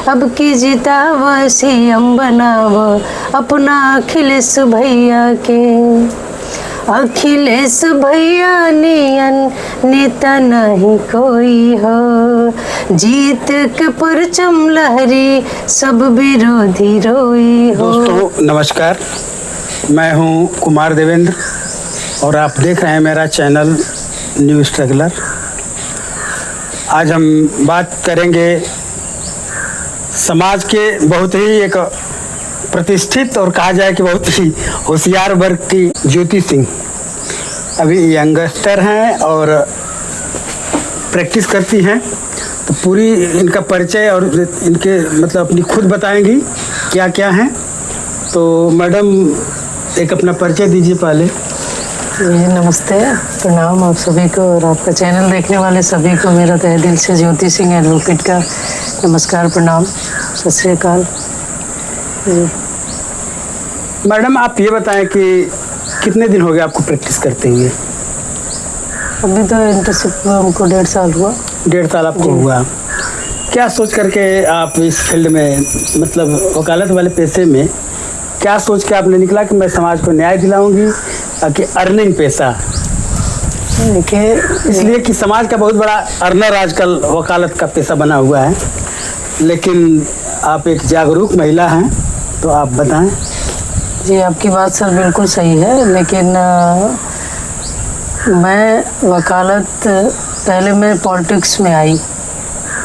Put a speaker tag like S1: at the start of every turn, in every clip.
S1: अब की जिताव सीएम बनाव अपना अखिलेश भैया के। अखिलेश भैया नियन नेता नहीं कोई हो, जीत के परचम लहरी सब विरोधी रोई हो।
S2: दोस्तों नमस्कार, मैं हूं कुमार देवेंद्र और आप देख रहे हैं मेरा चैनल न्यू स्ट्रगलर। आज हम बात करेंगे समाज के बहुत ही एक प्रतिष्ठित और कहा जाए कि बहुत ही होशियार वर्ग की ज्योति सिंह। अभी यंगस्टर हैं और प्रैक्टिस करती हैं, तो पूरी इनका परिचय और इनके मतलब अपनी खुद बताएंगी क्या क्या हैं। तो मैडम एक अपना परिचय दीजिए पहले।
S1: जी नमस्ते, प्रणाम आप सभी को और आपका चैनल देखने वाले सभी को मेरा तहे दिल से ज्योति सिंह एडवोकेट का नमस्कार, प्रणाम, सत श्री अकाल।
S2: मैडम आप ये बताएं कि कितने दिन हो गए आपको प्रैक्टिस करते हुए?
S1: अभी तो इंटर्नशिप हमको 1.5 साल हुआ।
S2: 1.5 साल आपको हुआ। क्या सोच करके आप इस फील्ड में मतलब वकालत वाले पेशे में क्या सोच के आपने निकला कि मैं समाज को न्याय दिलाऊंगी कि अर्निंग पेशा?
S1: देखिए,
S2: इसलिए कि समाज का बहुत बड़ा अर्नर आजकल वकालत का पेशा बना हुआ है, लेकिन आप एक जागरूक महिला हैं, तो आप बताएं।
S1: जी आपकी बात सर बिल्कुल सही है, लेकिन मैं वकालत पहले मैं पॉलिटिक्स में आई।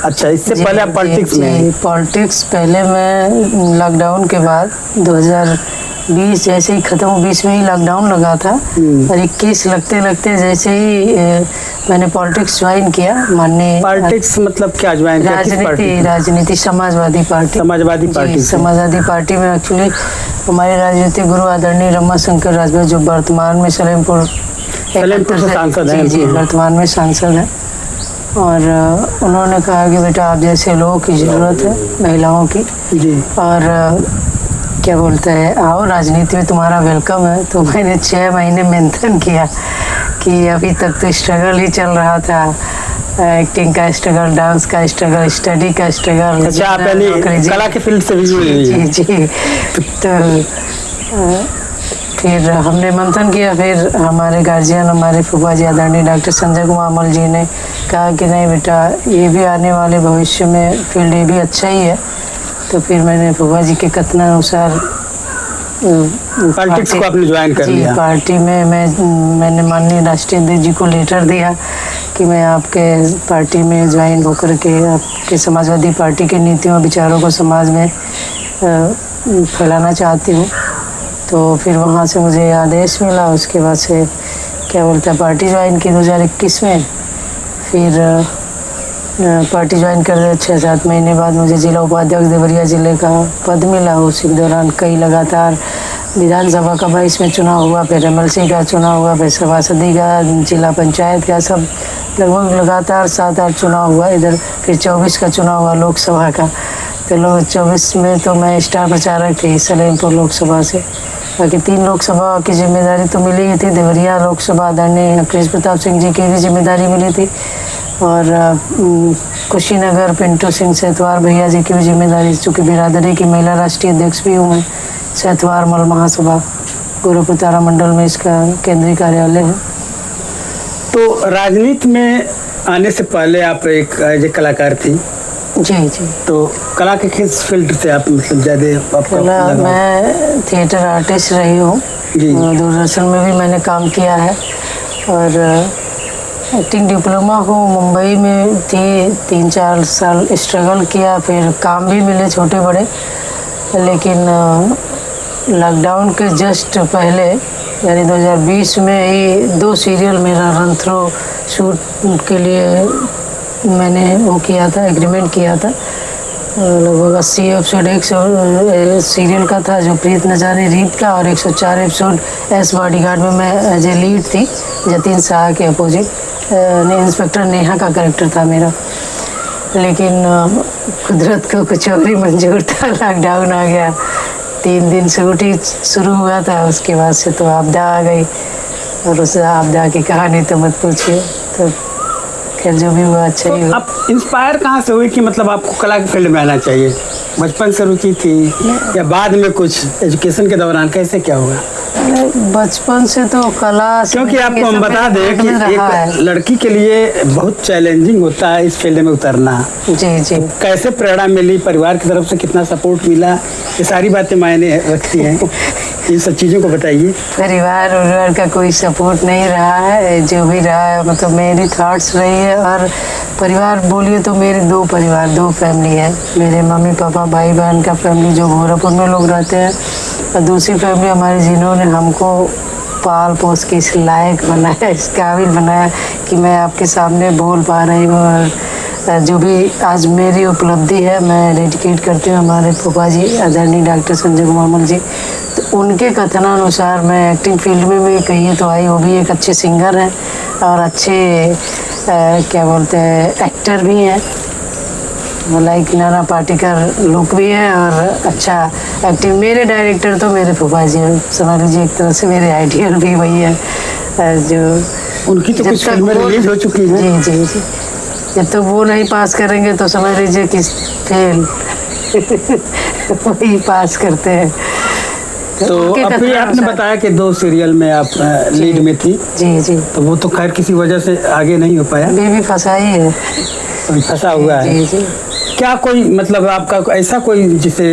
S2: अच्छा, इससे पहले आप पॉलिटिक्स में?
S1: पॉलिटिक्स पहले मैं लॉकडाउन के बाद 2020 जैसे ही ख़त्म हो, 20 में ही लॉकडाउन लगा था और 21 लगते लगते जैसे ही मैंने पॉलिटिक्स ज्वाइन किया। माननीय
S2: पॉलिटिक्स मतलब क्या ज्वाइन किया?
S1: राजनीति Samajwadi party.
S2: Samajwadi party.
S1: Samajwadi party में एक्चुअली हमारे राजनीतिक गुरु आदरणीय रमाशंकर राजभर, जो वर्तमान में सलेमपुर
S2: से सांसद हैं।
S1: जी वर्तमान में सांसद हैं, और उन्होंने कहा कि बेटा आप जैसे लोगों की ज़रूरत है, महिलाओं की
S2: जी, और
S1: क्या बोलते हैं, आओ राजनीति में तुम्हारा वेलकम है। तो मैंने 6 महीने मेंथन किया कि अभी तक तो स्ट्रगल ही चल रहा था, एक्टिंग का स्ट्रगल, डांस का स्ट्रगल, स्टडी का स्ट्रगल।
S2: अच्छा, आप कला के फील्ड से भी जुड़ी हुई हैं?
S1: जी। तो फिर हमने मंथन किया, फिर हमारे गार्जियन, हमारे फूफा जी आदरणीय डॉक्टर संजय कुमार मल जी ने कहा कि नहीं बेटा, ये भी आने वाले भविष्य में फील्ड ये भी अच्छा ही है। तो फिर मैंने फूफा जी के कथनानुसार
S2: पॉलिटिक्स को आपने ज्वाइन कर लिया।
S1: पार्टी में मैंने माननीय राष्ट्रीय अध्यक्ष जी को लेटर दिया कि मैं आपके पार्टी में ज्वाइन होकर के आपके समाजवादी पार्टी की नीतियों विचारों को समाज में फैलाना चाहती हूँ। तो फिर वहाँ से मुझे आदेश मिला, उसके बाद से क्या बोलते हैं पार्टी ज्वाइन की 2021 में। फिर पार्टी ज्वाइन कर 6-7 महीने बाद मुझे जिला उपाध्यक्ष देवरिया जिले का पद मिला। उसी दौरान कई लगातार विधानसभा का 22 में चुनाव हुआ, फिर MLC का चुनाव हुआ, फिर सभासदी का, जिला पंचायत का, सब लगभग लगातार 7-8 चुनाव हुआ। इधर फिर 24 का चुनाव हुआ लोकसभा का। तो 24 में तो मैं स्टार प्रचारक थी सलेमपुर लोकसभा से। बाकी 3 लोकसभा की जिम्मेदारी तो मिली ही थी। देवरिया लोकसभा आदरणीय अखिलेश प्रताप सिंह जी की भी जिम्मेदारी मिली थी, और कुशीनगर पिंटू सिंह सेतवार भैया जी की भी जिम्मेदारी, चूँकि बिरादरी की महिला राष्ट्रीय अध्यक्ष भी हूँ मैं। सेतवार मल महासभा गोरखपुर तारा मंडल में इसका केंद्रीय कार्यालय है।
S2: तो राजनीति में आने से पहले आप एक एज ए कलाकार थी?
S1: जी।
S2: तो कला के किस फील्ड से आप मतलब ज़्यादा
S1: कला? मैं थिएटर आर्टिस्ट रही हूँ, दूरदर्शन में भी मैंने काम किया है, और एक्टिंग डिप्लोमा हो मुंबई में थी। 3-4 साल स्ट्रगल किया, फिर काम भी मिले छोटे बड़े, लेकिन लॉकडाउन के जस्ट पहले यानी 2020 में ही 2 सीरियल मेरा रन थ्रू शूट के लिए मैंने वो किया था, एग्रीमेंट किया था। लगभग 80 एपिसोड एक सीरियल का था जो प्रीत नजारे रीत का, और 104 एपिसोड एस बॉडीगार्ड में मैं एज ए लीड थी, जतिन शाह के अपोजिट। इंस्पेक्टर नेहा का कैरेक्टर था मेरा। लेकिन कुदरत को कुछ और ही मंजूर था, लॉकडाउन आ गया। 3 दिन शूटिंग शुरू हुआ था, उसके बाद से तो आपदा आ गई, और उस आपदा की कहानी तो मत पूछिए। तो फिर जो भी हुआ अच्छा ही
S2: तो
S1: हुआ।
S2: आप इंस्पायर कहाँ से हुई कि मतलब आपको कला की फील्ड में आना चाहिए? बचपन से रुचि थी या बाद में कुछ एजुकेशन के दौरान कैसे क्या हुआ?
S1: बचपन से तो कला से
S2: क्योंकि आपको हम बता दें कि
S1: रहा है।
S2: एक लड़की के लिए बहुत चैलेंजिंग होता है इस फील्ड में उतरना।
S1: जी जी।
S2: कैसे प्रेरणा मिली, परिवार की तरफ से कितना सपोर्ट मिला, ये सारी बातें मायने रखती हैं। इन सब चीज़ों को बताइए।
S1: परिवार का कोई सपोर्ट नहीं रहा है, जो भी रहा है मतलब मेरी थॉट्स रही है। और परिवार बोलिए तो मेरे दो फैमिली है। मेरे मम्मी पापा भाई बहन का फैमिली जो गोरखपुर में लोग रहते हैं, और दूसरी फैमिली हमारी जिन्होंने हमको पाल पोस के इस लायक बनाया, इस काबिल बनाया कि मैं आपके सामने बोल पा रही हूँ। और जो भी आज मेरी उपलब्धि है मैं डेडिकेट करती हूँ हमारे फूफा जी आदरणीय डॉक्टर संजय कुमार मल जी। तो उनके कथनानुसार मैं एक्टिंग फील्ड में भी कहिए तो आई। वो भी एक अच्छे सिंगर हैं और अच्छे क्या बोलते हैं एक्टर भी हैं, लाइक नाना पाटेकर लुक भी है और अच्छा एक्टिंग। मेरे डायरेक्टर तो मेरे फूफा जी हैं, समझ लीजिए एक तरह से मेरे आइडियल भी वही है। जो
S2: उनकी तो कुछ फिल्में रिलीज हो चुकी हैं।
S1: जी जी जी। जब तक वो नहीं पास करेंगे तो समझ लीजिए कि फेल वही पास करते हैं।
S2: तो अभी आपने बताया कि 2 सीरियल में आप लीड में थी।
S1: जी जी।
S2: तो वो तो खैर किसी वजह से आगे नहीं हो पाया।
S1: बेबी फंसा ही है।
S2: अभी फंसा हुआ है।
S1: जी जी।
S2: क्या कोई मतलब आपका ऐसा कोई जिसे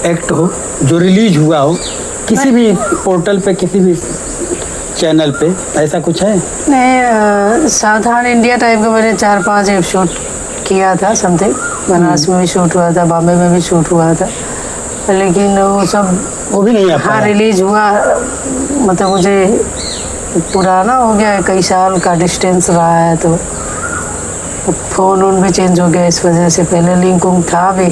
S2: एक्ट हो जो रिलीज हुआ हो किसी भी पोर्टल पे, किसी भी चैनल पे, ऐसा कुछ है?
S1: नहीं, सावधान इंडिया टाइप का मैंने 4-5 एपिसोड किया था समथिंग। बनारस में भी शूट हुआ था, बॉम्बे में भी शूट हुआ था, लेकिन वो
S2: भी नहीं आ
S1: हाँ
S2: पाया।
S1: रिलीज हुआ। मतलब मुझे पुराना हो गया है, कई साल का डिस्टेंस रहा है, तो फ़ोन भी चेंज हो गया इस वजह से। पहले लिंक उंक था भी।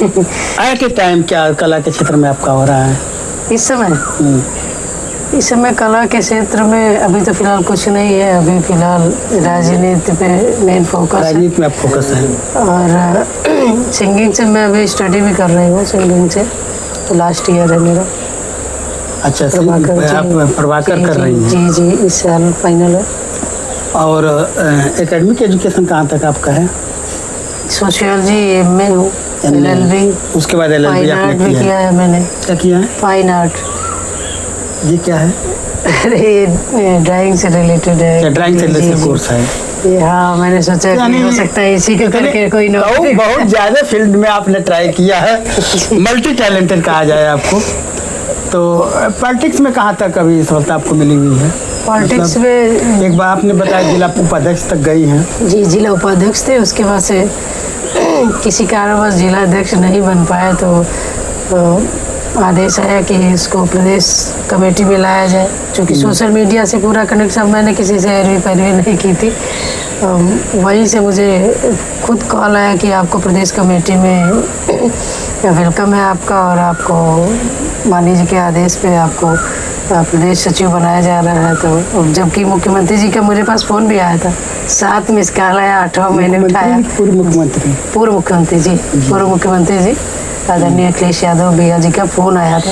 S2: एट ए टाइम क्या कला के क्षेत्र में आपका हो रहा है
S1: इस समय कला के क्षेत्र में अभी तो फिलहाल कुछ नहीं है। अभी फिलहाल राजनीति पे मेन फोकस है।
S2: राजनीति में आप फोकस है।
S1: और सिंगिंग से मैं अभी स्टडी भी कर रही हूँ सिंगिंग से, तो लास्ट ईयर है मेरा।
S2: अच्छा, आप प्रभाकर कर रही हैं?
S1: जी जी, इस साल फाइनल है।
S2: और एकेडमिक एजुकेशन कहाँ तक आपका है?
S1: सोशियोलॉजी एमए हूँ, एलएलबी।
S2: उसके बाद एलएलबी आपने
S1: किया है मैंने।
S2: क्या किया है?
S1: Fine art.
S2: ये क्या है?
S1: अरे ड्राइंग से रिलेटेड है।
S2: ड्राइंग से रिलेटेड कोर्स है।
S1: हाँ, मैंने सोचा कि हो सकता है इसी के करके कोई नौकरी।
S2: बहुत ज़्यादा फील्ड में आपने ट्राई किया है, मल्टी टैलेंटेड कहा जाए आपको। तो पॉलिटिक्स में कहाँ तक अभी सफलता आपको मिली हुई है?
S1: पॉलिटिक्स में
S2: एक बार आपने बताया जिला उपाध्यक्ष तक गई हैं।
S1: जी, जिला उपाध्यक्ष थे, उसके बाद से किसी कारणवश जिला अध्यक्ष नहीं बन पाए, तो आदेश आया कि इसको प्रदेश कमेटी में लाया जाए। क्योंकि सोशल मीडिया से पूरा कनेक्शन, मैंने किसी से पैरवी नहीं की थी। वहीं से मुझे खुद कॉल आया कि आपको प्रदेश कमेटी में वेलकम है आपका, और आपको माननीय जी के आदेश पे आपको प्रदेश सचिव बनाया जा रहा है। तो जबकि मुख्यमंत्री जी का मेरे पास फ़ोन भी आया था, 7 मिस कॉल आया, 8वां मैंने उठाया।
S2: पूर्व मुख्यमंत्री
S1: पूर्व मुख्यमंत्री जी आदरणीय अखिलेश यादव भैया जी का फ़ोन आया था।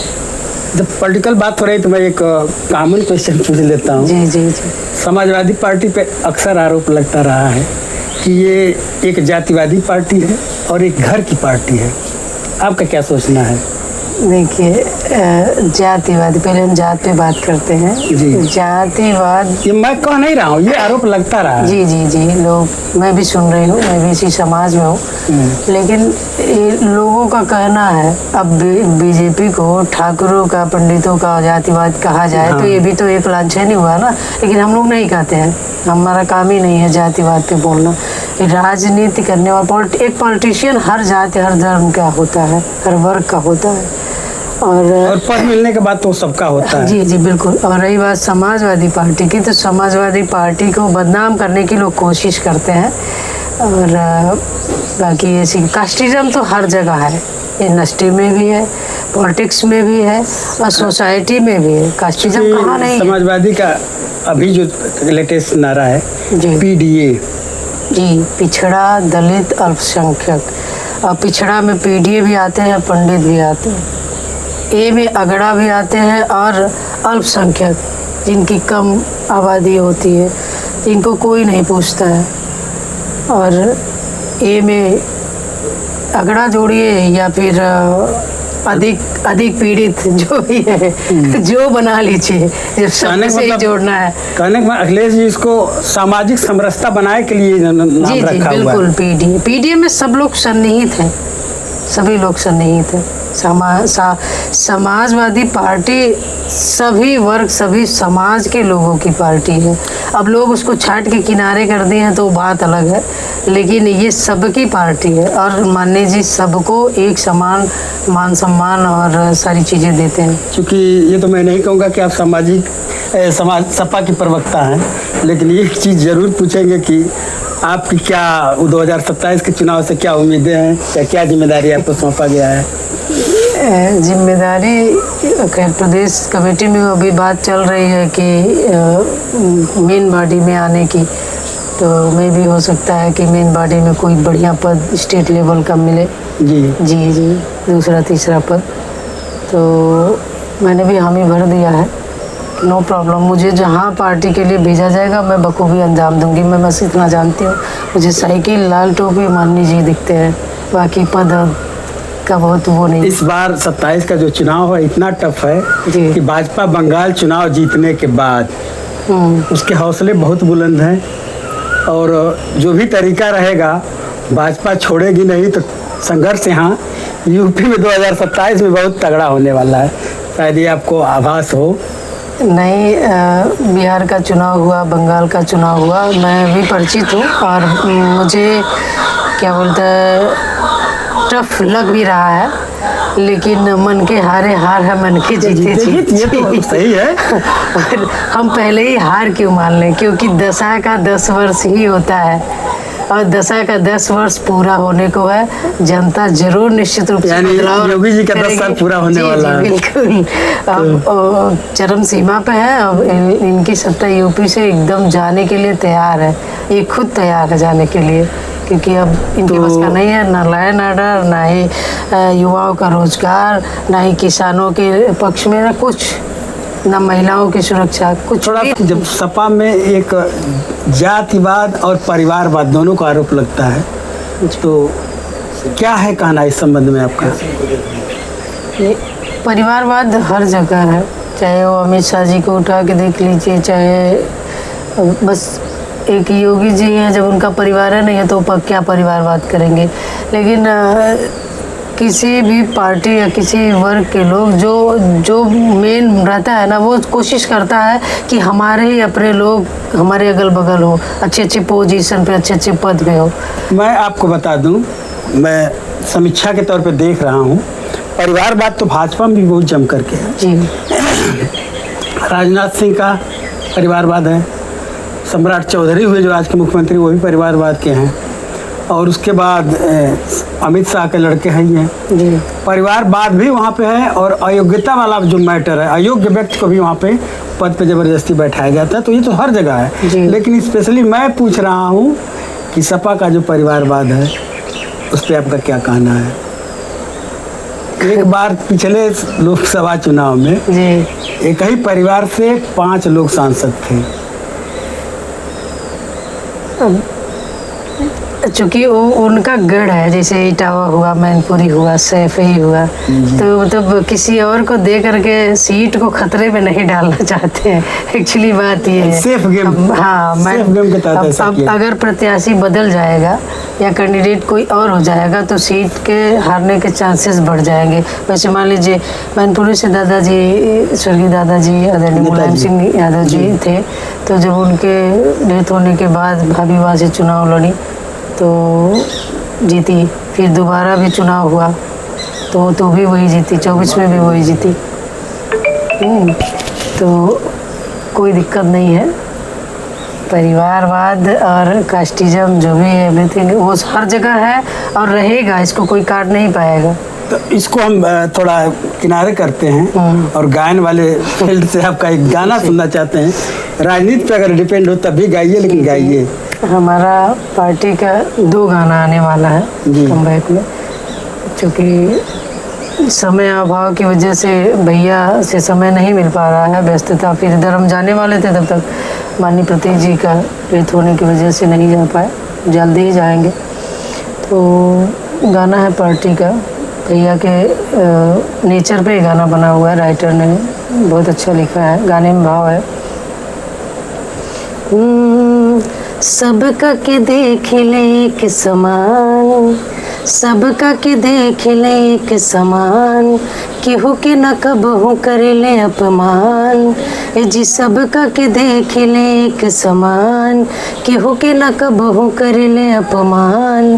S2: जब पॉलिटिकल बात हो रही तो मैं एक कॉमन क्वेश्चन पूछ लेता हूँ।
S1: जी जी जी।
S2: समाजवादी पार्टी पे अक्सर आरोप लगता रहा है कि ये एक जातिवादी पार्टी है और एक घर की पार्टी है, आपका क्या सोचना है?
S1: देखिए, जातिवाद, पहले हम जात पे बात करते हैं।
S2: जी।
S1: जातिवाद,
S2: ये मैं कह नहीं रहा हूँ, ये आरोप लगता रहा है।
S1: जी जी जी, लोग, मैं भी सुन रही हूँ, मैं भी इसी समाज में हूँ। लेकिन लोगों का कहना है, अब बीजेपी को ठाकुरों का, पंडितों का जातिवाद कहा जाए तो ये भी तो एक लांछन ही हुआ ना। लेकिन हम लोग नहीं कहते हैं, हमारा काम ही नहीं है जातिवाद पे बोलना। राजनीति करने वाला एक पॉलिटिशियन हर जाति हर धर्म का होता है, हर वर्ग का होता है, और
S2: पद मिलने के बाद तो सबका होता है।
S1: जी जी बिल्कुल। और रही बात समाजवादी पार्टी की, तो समाजवादी पार्टी को बदनाम करने की लोग कोशिश करते हैं। और बाकी ऐसी कास्टिज्म तो हर जगह है, इंडस्ट्री में भी है, पॉलिटिक्स में भी है, और सोसाइटी में भी है। कास्टिज्म कहाँ नहीं है।
S2: समाजवादी का अभी जो लेटेस्ट नारा है
S1: जी,
S2: पीडीए।
S1: जी, पिछड़ा, दलित, अल्पसंख्यक। और पिछड़ा में पीडीए भी आते हैं, पंडित भी आते हैं, ए में अगड़ा भी आते हैं, और अल्पसंख्यक जिनकी कम आबादी होती है, इनको कोई नहीं पूछता है। और ए में अगड़ा जोड़िए या फिर अधिक पीड़ित जो भी है जो बना लीजिए, जब सब से ही जोड़ना है।
S2: कहने के बाद अखिलेश जी इसको सामाजिक समरसता बनाए के लिए नाम
S1: जी
S2: रखा हुआ है।
S1: बिल्कुल। पीडीए में सब लोग सन्निहित हैं, सभी लोग सन्निहित हैं। समाजवादी पार्टी सभी वर्ग सभी समाज के लोगों की पार्टी है। अब लोग उसको छाट के किनारे कर दिए हैं तो बात अलग है, लेकिन ये सबकी पार्टी है और माननीय जी सबको एक समान मान सम्मान और सारी चीज़ें देते हैं।
S2: क्योंकि ये तो मैं नहीं कहूँगा कि आप समाज सपा की प्रवक्ता हैं, लेकिन ये चीज़ ज़रूर पूछेंगे कि आपकी क्या 2027 के चुनाव से क्या उम्मीदें हैं, क्या जिम्मेदारी आपको सौंपा गया है?
S1: जिम्मेदारी खैर प्रदेश कमेटी में अभी बात चल रही है कि मेन बॉडी में आने की, तो मैं भी हो सकता है कि मेन बॉडी में कोई बढ़िया पद स्टेट लेवल का मिले। जी दूसरा तीसरा पद, तो मैंने भी हामी भर दिया है। नो प्रॉब्लम, मुझे जहाँ पार्टी के लिए भेजा जाएगा मैं बखूबी अंजाम दूंगी। मैं बस इतना जानती हूँ, मुझे साइकिल लाल टोपी माननीय जी दिखते हैं, बाकी पद का बहुत वो नहीं।
S2: इस बार 27 का जो चुनाव है इतना टफ है कि भाजपा बंगाल चुनाव जीतने के बाद उसके हौसले बहुत बुलंद हैं और जो भी तरीका रहेगा भाजपा छोड़ेगी नहीं। तो संघर्ष यहाँ यूपी में 2027 में बहुत तगड़ा होने वाला है, शायद ये आपको आभास हो।
S1: नहीं, बिहार का चुनाव हुआ, बंगाल का चुनाव हुआ, मैं भी परिचित हूँ और मुझे क्या बोलते हैं टफ लग भी रहा है, लेकिन मन के हारे हार है, मन के जीते जीत।
S2: ये तो सही है।
S1: हम पहले ही हार क्यों मान लें, क्योंकि दशा का 10 वर्ष ही होता है और दशा का 10 वर्ष पूरा होने को है। जनता जरूर निश्चित रूप से बदलाव
S2: योगी जी का 10 साल पूरा होने वाला है।
S1: बिल्कुल, अब चरम सीमा पे है। अब इनकी सत्ता यूपी से एकदम जाने के लिए तैयार है, ये खुद तैयार है जाने के लिए, क्योंकि अब इनके बस का नहीं है ना लैंड ऑर्डर, ना ही युवाओं का रोजगार, ना ही किसानों के पक्ष में ना कुछ, ना महिलाओं की सुरक्षा कुछ।
S2: थोड़ा जब सपा में एक जातिवाद और परिवारवाद दोनों का आरोप लगता है, तो क्या है कहना इस संबंध में आपका?
S1: परिवारवाद हर जगह है, चाहे वो अमित शाह जी को उठा के देख लीजिए, चाहे बस एक योगी जी हैं, जब उनका परिवार है नहीं है तो क्या परिवारवाद करेंगे। लेकिन किसी भी पार्टी या किसी वर्ग के लोग जो मेन रहता है ना, वो कोशिश करता है कि हमारे ही अपने लोग हमारे अगल बगल हो, अच्छे पोजीशन पे, अच्छे पद पे हो।
S2: मैं आपको बता दूं, मैं समीक्षा के तौर पे देख रहा हूं, परिवारवाद तो भाजपा में भी बहुत जम करके है
S1: जी।
S2: राजनाथ सिंह का परिवारवाद है, सम्राट चौधरी हुए जो आज के मुख्यमंत्री वो भी परिवारवाद के हैं, और उसके बाद अमित शाह के लड़के हैं ही हैं जी। परिवारवाद भी वहाँ पे है और अयोग्यता वाला जो मैटर है, अयोग्य व्यक्ति को भी वहाँ पे पद पे जबरदस्ती बैठाया जाता है, तो ये तो हर जगह है। लेकिन स्पेशली मैं पूछ रहा हूँ कि सपा का जो परिवारवाद है उस पर आपका क्या कहना है? एक बार पिछले लोकसभा चुनाव में जी एक ही परिवार से 5 लोग सांसद थे।
S1: चूँकि वो उनका गढ़ है, जैसे इटावा हुआ, मैनपुरी हुआ, सैफई हुआ, तो मतलब किसी और को दे करके सीट को खतरे में नहीं डालना चाहते हैं। एक्चुअली बात ये है,
S2: सेफ गेम।
S1: हाँ, अब अगर प्रत्याशी बदल जाएगा या कैंडिडेट कोई और हो जाएगा तो सीट के हारने के चांसेस बढ़ जाएंगे। वैसे मान लीजिए मैनपुरी से दादाजी, स्वर्गीय दादाजी आदरणीय मुलायम सिंह यादव जी थे, तो जब उनके डेथ होने के बाद भाभी वहाँ से चुनाव लड़ी तो जीती, फिर दोबारा भी चुनाव हुआ तो भी वही जीती, 24 में भी वही जीती। तो कोई दिक्कत नहीं है। परिवारवाद और कास्टिज्म जो भी है एवरीथिंग वो हर जगह है और रहेगा, इसको कोई काट नहीं पाएगा।
S2: तो इसको हम थोड़ा किनारे करते हैं और गायन वाले फील्ड से आपका एक गाना सुनना चाहते हैं। राजनीति पे अगर डिपेंड हो तब भी गाइए, लेकिन गाइए।
S1: हमारा पार्टी का 2 गाना आने वाला है कमबैक में, क्योंकि समय अभाव की वजह से भैया से समय नहीं मिल पा रहा है, व्यस्तता। फिर इधर हम जाने वाले थे, तब तक माननीय प्रतीक जी का डेथ होने की वजह से नहीं जा पाए। जल्दी ही जाएंगे। तो गाना है पार्टी का, भैया के नेचर पे गाना बना हुआ है, राइटर ने बहुत अच्छा लिखा है। गाने में भाव है, सबका के देख ले एक समान, सबका के देख ले एक समान, केहू के न कबहू करे ले अपमान। ए जी सबका के देख ले एक समान, केहू के न कबहू करे ले अपमान।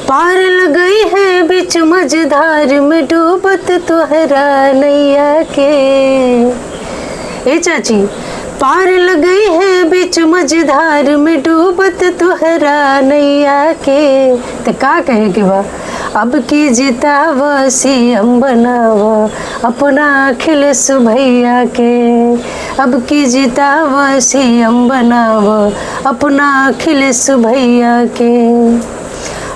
S1: पार लगई है बीच मझधार में डूबत तोहरा नैया के। ए चाची, पार लगई है बीच मझधार में डूबत तोहरा नैया के। ते का कहे के बा, अब की जिताव सीएम बनाव अपना अखिलेश भैया के। अब की जिताव सीएम बनाव अपना अखिलेश भैया के।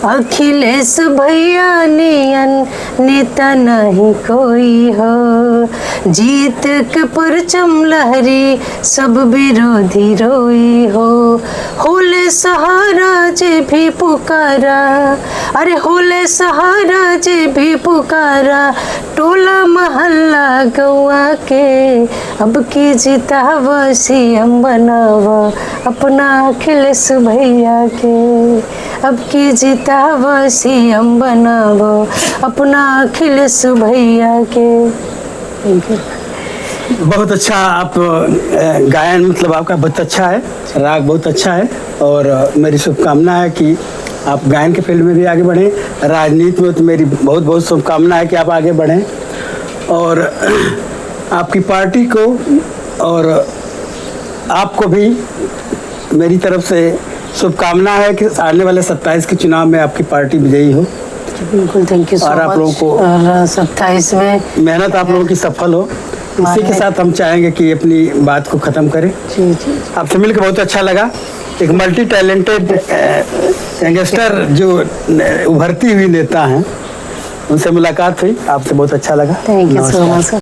S1: अखिलेश भैया नियन नेता नहीं कोई हो, जीत के परचम लहरी सब विरोधी रोई हो। होले सहारा जे भी पुकारा, अरे होले सहारा जे भी पुकारा, टोला मोहल्ला गौआ के। अब की जिताव सीएम बनाव अपना अखिलेश भैया के। अब की जिताव सीएम बनाव अपना अखिलेश भैया के।
S2: बहुत अच्छा आप गायन, मतलब आपका बहुत अच्छा है, राग बहुत अच्छा है, और मेरी शुभकामना है कि आप गायन के फील्ड में भी आगे बढ़ें। राजनीति में तो मेरी बहुत बहुत शुभकामना है कि आप आगे बढ़ें, और आपकी पार्टी को और आपको भी मेरी तरफ से शुभकामना है कि आने वाले 27 के चुनाव में आपकी पार्टी विजयी हो।
S1: बिल्कुल, थैंक यू सो मच।
S2: और आप लोगों को
S1: 27 में
S2: मेहनत आप लोगों की सफल हो। इसी के साथ हम चाहेंगे कि अपनी बात को ख़त्म करें।
S1: जी जी,
S2: आपसे मिलकर बहुत अच्छा लगा। एक मल्टी टैलेंटेड यंगस्टर जो उभरती हुई नेता हैं, उनसे मुलाकात हुई, आपसे बहुत अच्छा लगा।
S1: थैंक यू सो
S2: नमस्कार।
S1: मच।